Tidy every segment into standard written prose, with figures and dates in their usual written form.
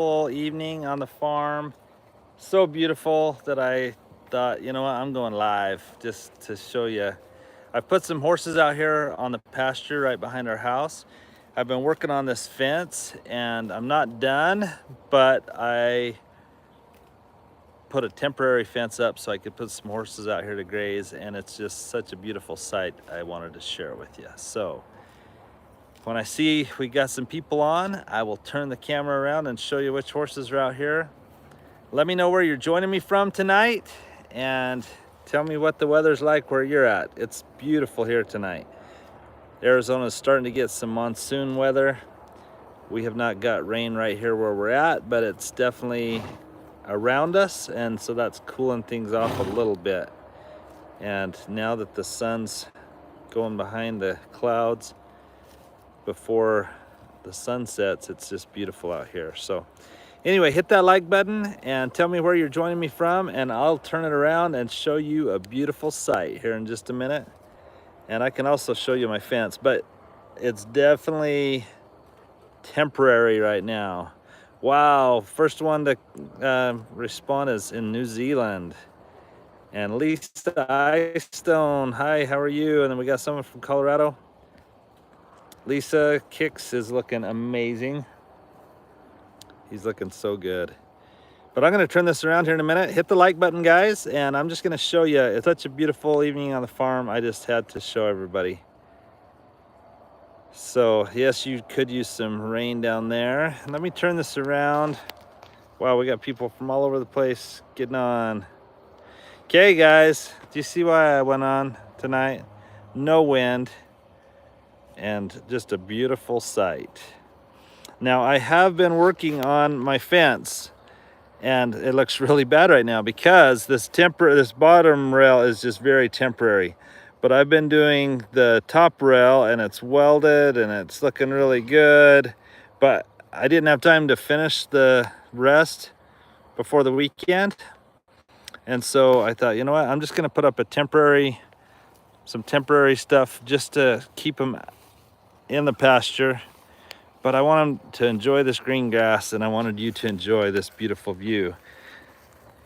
evening on the farm. So beautiful that I thought, you know what, I'm going live just to show you. I put some horses out here on the pasture right behind our house. I've been working on this fence and I'm not done, but I put a temporary fence up so I could put some horses out here to graze, and it's just such a beautiful sight. I wanted to share it with you. So when I see we got some people on, I will turn the camera around and show you which horses are out here. Let me know where you're joining me from tonight and tell me what the weather's like where you're at. It's beautiful here tonight. Arizona's starting to get some monsoon weather. We have not got rain right here where we're at, but it's definitely around us, and so that's cooling things off a little bit. And now that the sun's going behind the clouds before the sun sets, it's just beautiful out here. So anyway, hit that like button and tell me where you're joining me from, and I'll turn it around and show you a beautiful sight here in just a minute. And I can also show you my fence, but it's definitely temporary right now. Wow, first one to respond is in New Zealand. And Lisa Eyestone, hi, how are you? And then we got someone from Colorado. Lisa Kicks is looking amazing. He's looking so good. But I'm gonna turn this around here in a minute. Hit the like button, guys, and I'm just gonna show you. It's such a beautiful evening on the farm. I just had to show everybody. So yes, you could use some rain down there. Let me turn this around. Wow, we got people from all over the place getting on. Okay, guys, do you see why I went on tonight? No wind and just a beautiful sight. Now, I have been working on my fence, and it looks really bad right now because this bottom rail is just very temporary. But I've been doing the top rail and it's welded and it's looking really good. But I didn't have time to finish the rest before the weekend. And so I thought, you know what, I'm just gonna put up some temporary stuff just to keep them in the pasture. But I want them to enjoy this green grass, and I wanted you to enjoy this beautiful view.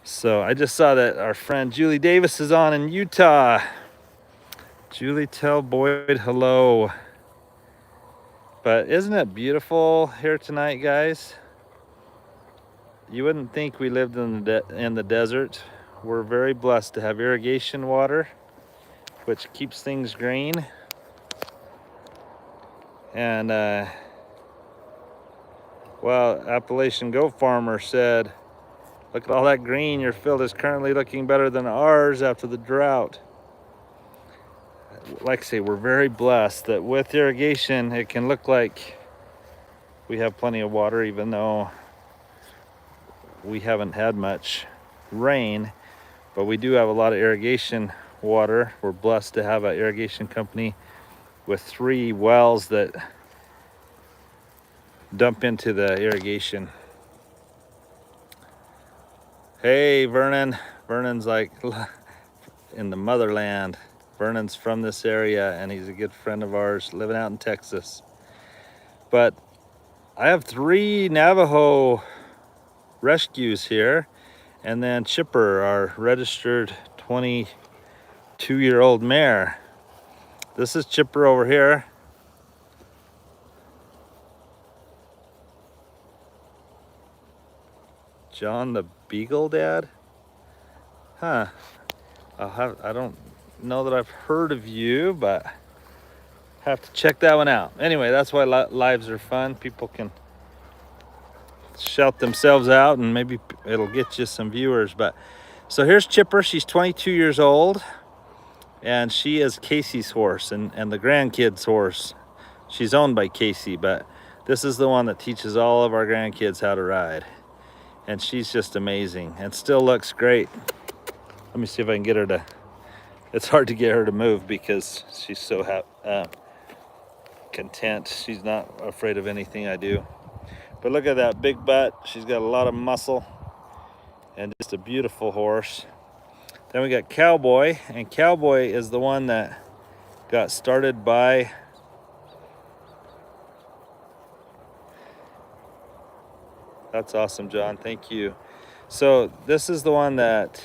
So I just saw that our friend Julie Davis is on in Utah. Julie, tell Boyd hello. But isn't it beautiful here tonight, guys? You wouldn't think we lived in the desert. We're very blessed to have irrigation water, which keeps things green. And well, Appalachian Goat Farmer said, look at all that green. Your field is currently looking better than ours after the drought. Like I say, we're very blessed that with irrigation, it can look like we have plenty of water, even though we haven't had much rain, but we do have a lot of irrigation water. We're blessed to have an irrigation company with 3 wells that dump into the irrigation. Hey, Vernon. Vernon's like in the motherland. Vernon's from this area and he's a good friend of ours living out in Texas. But I have 3 Navajo rescues here, and then Chipper, our registered 22-year-old mare. This is Chipper over here. John the Beagle Dad? Huh. I don't know that I've heard of you, but have to check that one out. Anyway, that's why lives are fun. People can shout themselves out and maybe it'll get you some viewers. But so here's Chipper. She's 22 years old and she is Casey's horse and the grandkids' horse. She's owned by Casey, but this is the one that teaches all of our grandkids how to ride. And she's just amazing and still looks great. Let me see if I can get her to, it's hard to get her to move because she's so content. She's not afraid of anything I do. But look at that big butt. She's got a lot of muscle and just a beautiful horse. Then we got Cowboy, and Cowboy is the one that got started by That's awesome, John. Thank you. So this is the one that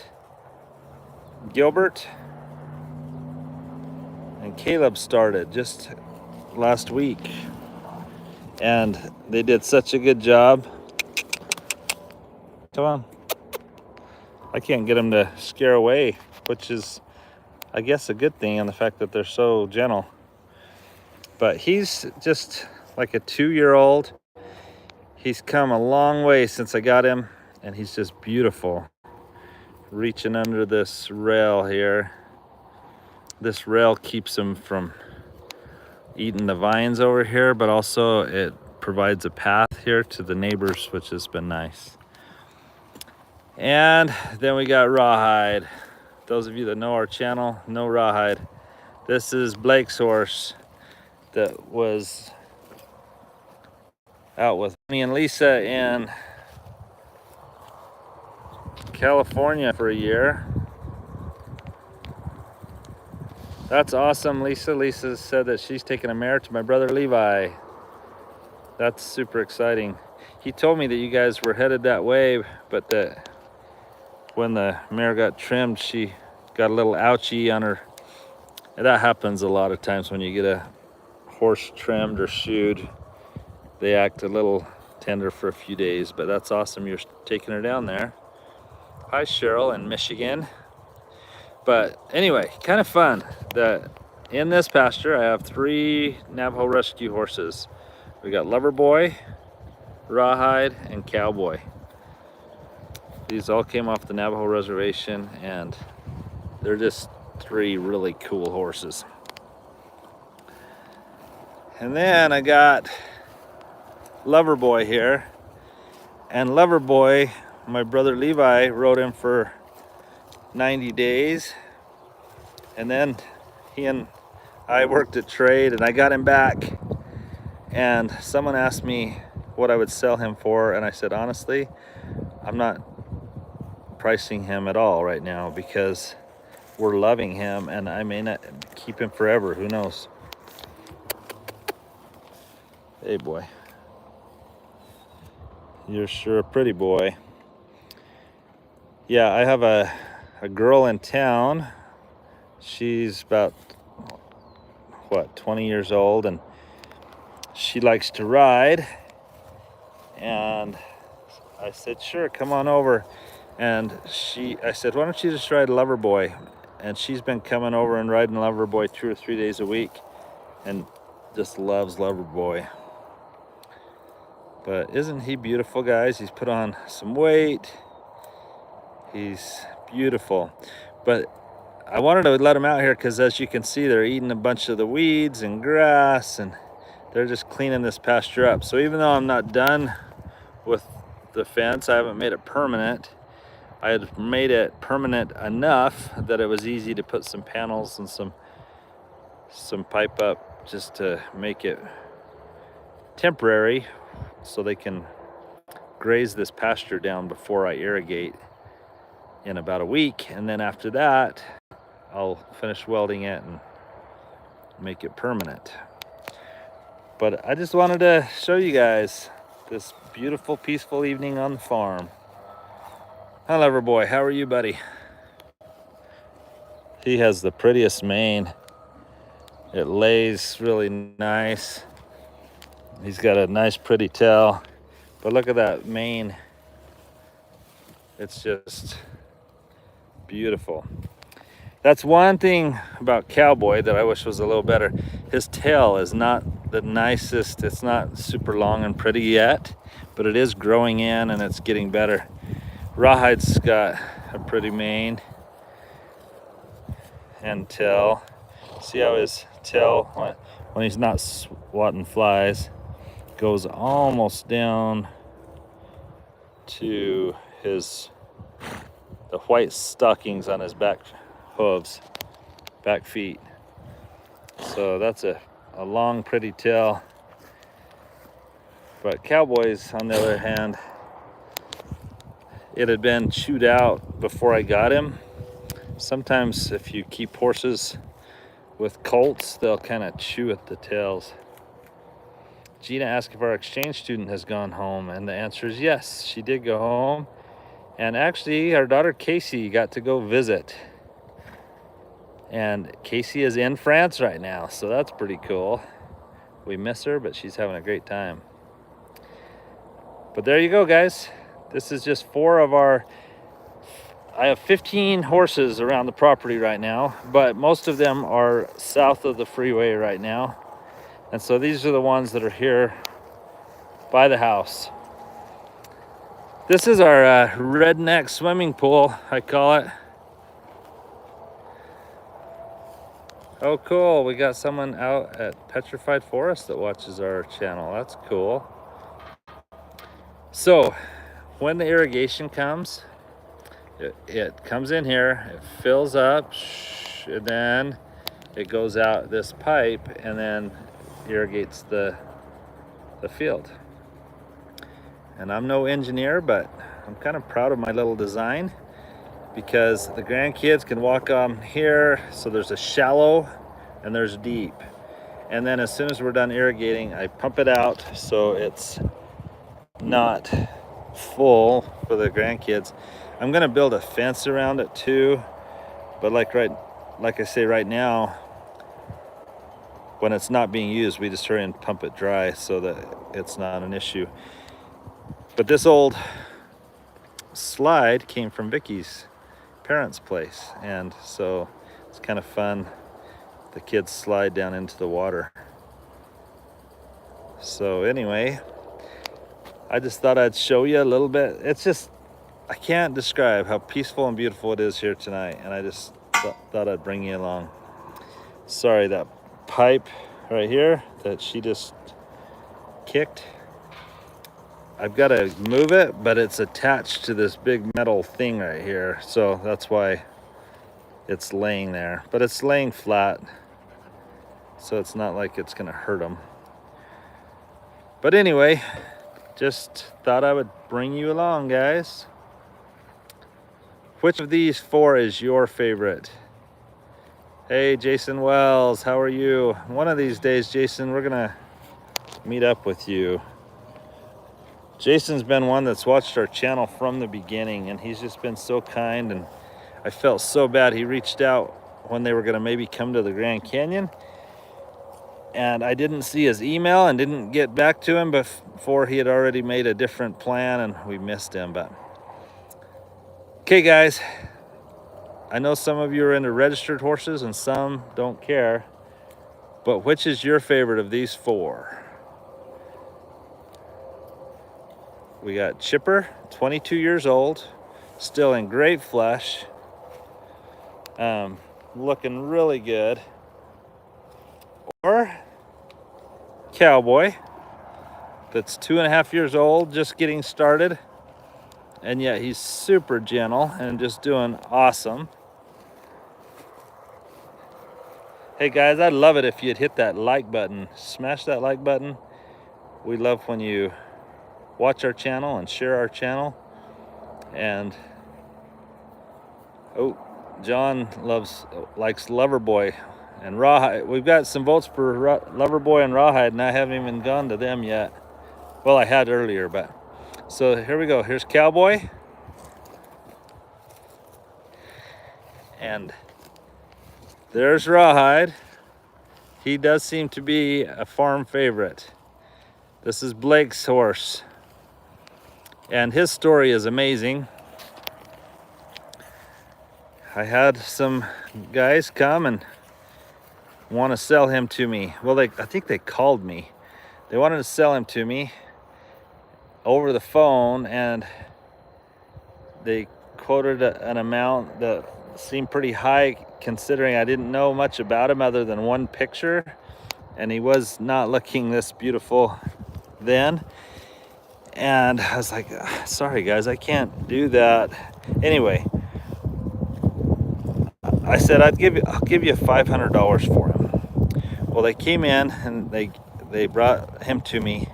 Gilbert and Caleb started just last week. And they did such a good job. Come on. I can't get them to scare away, which is, I guess, a good thing on the fact that they're so gentle. But he's just like a 2-year-old. He's come a long way since I got him, and he's just beautiful. Reaching under this rail here. This rail keeps him from eating the vines over here, but also it provides a path here to the neighbors, which has been nice. And then we got Rawhide. Those of you that know our channel know Rawhide. This is Blake's horse that was out with me and Lisa in California for a year. That's awesome, Lisa. Lisa said that she's taking a mare to my brother Levi. That's super exciting. He told me that you guys were headed that way, but that when the mare got trimmed, she got a little ouchy on her. And that happens a lot of times when you get a horse trimmed or shoed. They act a little tender for a few days, but that's awesome. You're taking her down there. Hi, Cheryl in Michigan. But anyway, kind of fun that in this pasture, I have 3 Navajo rescue horses. We got Lover Boy, Rawhide, and Cowboy. These all came off the Navajo reservation, and they're just 3 really cool horses. And then I got Lover Boy here. And Lover Boy, my brother Levi rode him for 90 days. And then he and I worked a trade, and I got him back. And someone asked me what I would sell him for, and I said, honestly, I'm not pricing him at all right now because we're loving him, and I may not keep him forever. Who knows? Hey, boy. You're sure a pretty boy. Yeah, I have a girl in town. She's about, 20 years old, and she likes to ride. And I said, sure, come on over. And I said, why don't you just ride Lover Boy? And she's been coming over and riding Lover Boy 2 or 3 days a week and just loves Lover Boy. But isn't he beautiful, guys? He's put on some weight. He's beautiful. But I wanted to let him out here because, as you can see, they're eating a bunch of the weeds and grass, and they're just cleaning this pasture up. So even though I'm not done with the fence, I haven't made it permanent. I had made it permanent enough that it was easy to put some panels and some pipe up just to make it temporary so they can graze this pasture down before I irrigate in about a week. And then after that, I'll finish welding it and make it permanent. But I just wanted to show you guys this beautiful, peaceful evening on the farm. Hi, Lover Boy. How are you, buddy? He has the prettiest mane. It lays really nice. He's got a nice, pretty tail. But look at that mane. It's just beautiful. That's one thing about Cowboy that I wish was a little better. His tail is not the nicest. It's not super long and pretty yet, but it is growing in and it's getting better. Rawhide's got a pretty mane and tail. See how his tail, when he's not swatting flies, goes almost down to the white stockings on his back hooves, back feet. So that's a long, pretty tail. But Cowboy's, on the other hand, it had been chewed out before I got him. Sometimes if you keep horses with colts, they'll kind of chew at the tails. Gina asked if our exchange student has gone home, and the answer is yes, she did go home. And actually, our daughter Casey got to go visit. And Casey is in France right now, so that's pretty cool. We miss her, but she's having a great time. But there you go, guys. This is just 4 of our... I have 15 horses around the property right now, but most of them are south of the freeway right now. And so these are the ones that are here by the house. This is our redneck swimming pool, I call it. Oh, cool. We got someone out at Petrified Forest that watches our channel. That's cool. So, when the irrigation comes, it comes in here, it fills up, and then it goes out this pipe and then irrigates the field. And I'm no engineer, but I'm kind of proud of my little design because the grandkids can walk on here. So there's a shallow and there's deep. And then as soon as we're done irrigating, I pump it out so it's not full for the grandkids. I'm gonna build a fence around it too, but like I say right now, when it's not being used, we just hurry and pump it dry so that it's not an issue. But this old slide came from Vicky's parents' place, and so it's kind of fun. The kids slide down into the water. So anyway, I just thought I'd show you a little bit. It's just, I can't describe how peaceful and beautiful it is here tonight, and I just thought I'd bring you along. Sorry, that pipe right here that she just kicked, I've got to move it, but it's attached to this big metal thing right here, so that's why it's laying there. But it's laying flat, so it's not like it's gonna hurt them. But anyway, just thought I would bring you along, guys. Which of these 4 is your favorite? Hey, Jason Wells, how are you? One of these days, Jason, we're gonna meet up with you. Jason's been one that's watched our channel from the beginning, and he's just been so kind, and I felt so bad. He reached out when they were gonna maybe come to the Grand Canyon, and I didn't see his email and didn't get back to him before he had already made a different plan, and we missed him. But okay, guys, I know some of you are into registered horses and some don't care, but which is your favorite of these 4? We got Chipper, 22 years old, still in great flesh, looking really good. Or Cowboy, that's 2.5 years old, just getting started, and yet he's super gentle and just doing awesome. Hey guys, I'd love it if you'd hit that like button. Smash that like button. We love when you watch our channel and share our channel. And oh, John likes Loverboy and Rawhide. We've got some votes for Loverboy and Rawhide, and I haven't even gone to them yet. Well, I had earlier, but so here we go. Here's Cowboy, and there's Rawhide. He does seem to be a farm favorite. This is Blake's horse, and his story is amazing. I had some guys come and want to sell him to me. Well, I think they called me. They wanted to sell him to me over the phone, and they quoted an amount that seemed pretty high considering I didn't know much about him other than one picture, and he was not looking this beautiful then. And I was like, sorry guys, I can't do that. Anyway, I said I'll give you $500 for him. Well, they came in and they brought him to me.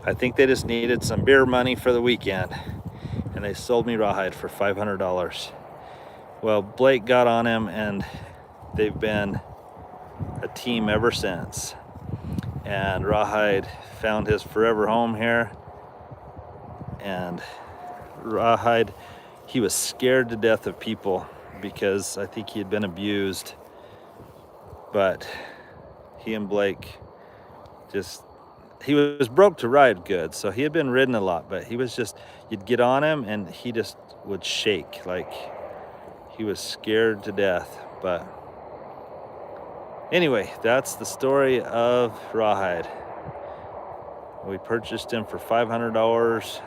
I think they just needed some beer money for the weekend, and they sold me Rawhide for $500. Well, Blake got on him, and they've been a team ever since. and Rawhide found his forever home here. And Rawhide, he was scared to death of people because I think he had been abused, but he and Blake he was broke to ride good, so he had been ridden a lot, but he was just, you'd get on him and he just would shake, like he was scared to death. But anyway, that's the story of Rawhide. We purchased him for $500,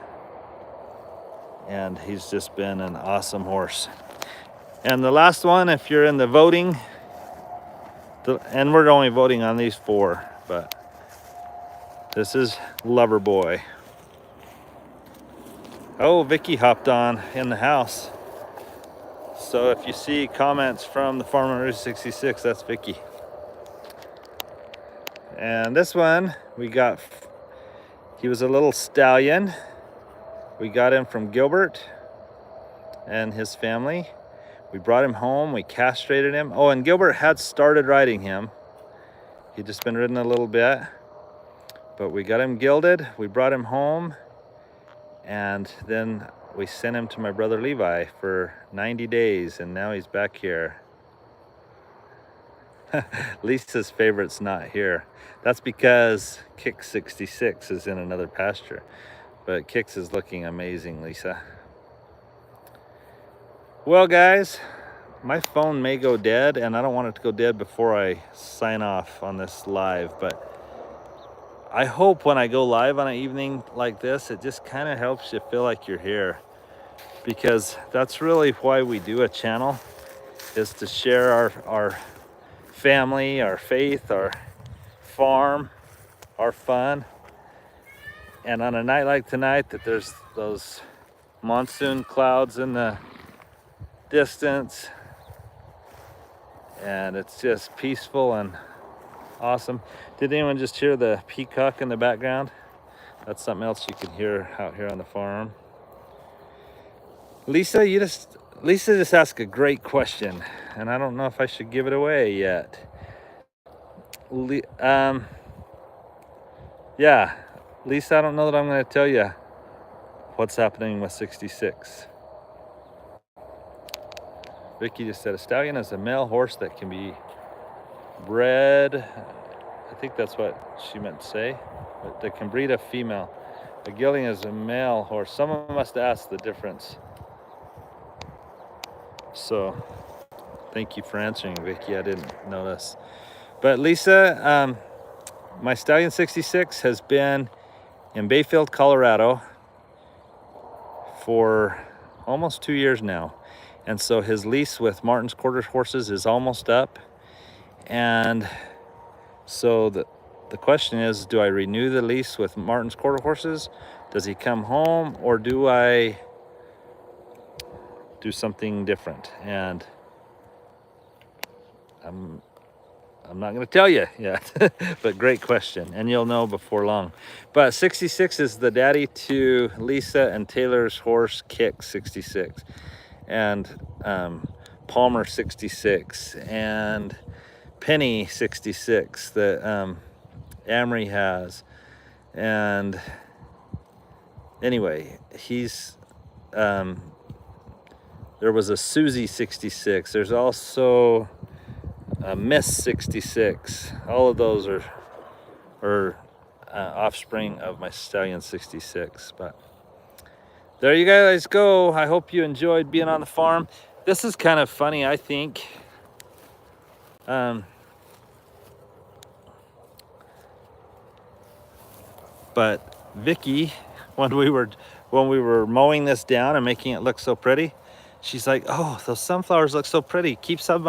and he's just been an awesome horse. And the last one, if you're in the voting, and we're only voting on these 4, but this is Lover Boy. Oh, Vicky hopped on in the house. So if you see comments from the Farmer Route 66, that's Vicky. And this one, he was a little stallion. We got him from Gilbert and his family. We brought him home, we castrated him. Oh, and Gilbert had started riding him. He'd just been ridden a little bit. But we got him gilded, we brought him home, and then we sent him to my brother Levi for 90 days, and now he's back here. Lisa's favorite's not here. That's because Kick 66 is in another pasture. But Kix is looking amazing, Lisa. Well, guys, my phone may go dead, and I don't want it to go dead before I sign off on this live, but I hope when I go live on an evening like this, it just kind of helps you feel like you're here, because that's really why we do a channel, is to share our family, our faith, our farm, our fun. And on a night like tonight, that there's those monsoon clouds in the distance, and it's just peaceful and awesome. Did anyone just hear the peacock in the background? That's something else you can hear out here on the farm. Lisa just asked a great question, and I don't know if I should give it away yet. Yeah, Lisa, I don't know that I'm going to tell you what's happening with 66. Vicky just said a stallion is a male horse that can be bred, I think that's what she meant to say, but that can breed a female. A gelding is a male horse. Someone must ask the difference. So thank you for answering, Vicky. I didn't notice. But Lisa, my stallion 66 has been in Bayfield, Colorado for almost 2 years now. And so his lease with Martin's Quarter Horses is almost up. And so the question is, do I renew the lease with Martin's Quarter Horses? Does he come home, or do I do something different? And I'm not going to tell you yet, but great question, and you'll know before long. But 66 is the daddy to Lisa and Taylor's horse, Kick 66, and Palmer 66, and Penny 66 that Amory has. And anyway, he's there was a Susie 66. There's also a Miss 66. All of those are offspring of my stallion 66. But there you guys go. I hope you enjoyed being on the farm. This is kind of funny, I think. But Vicky, when we were mowing this down and making it look so pretty, she's like, "Oh, those sunflowers look so pretty. Keep some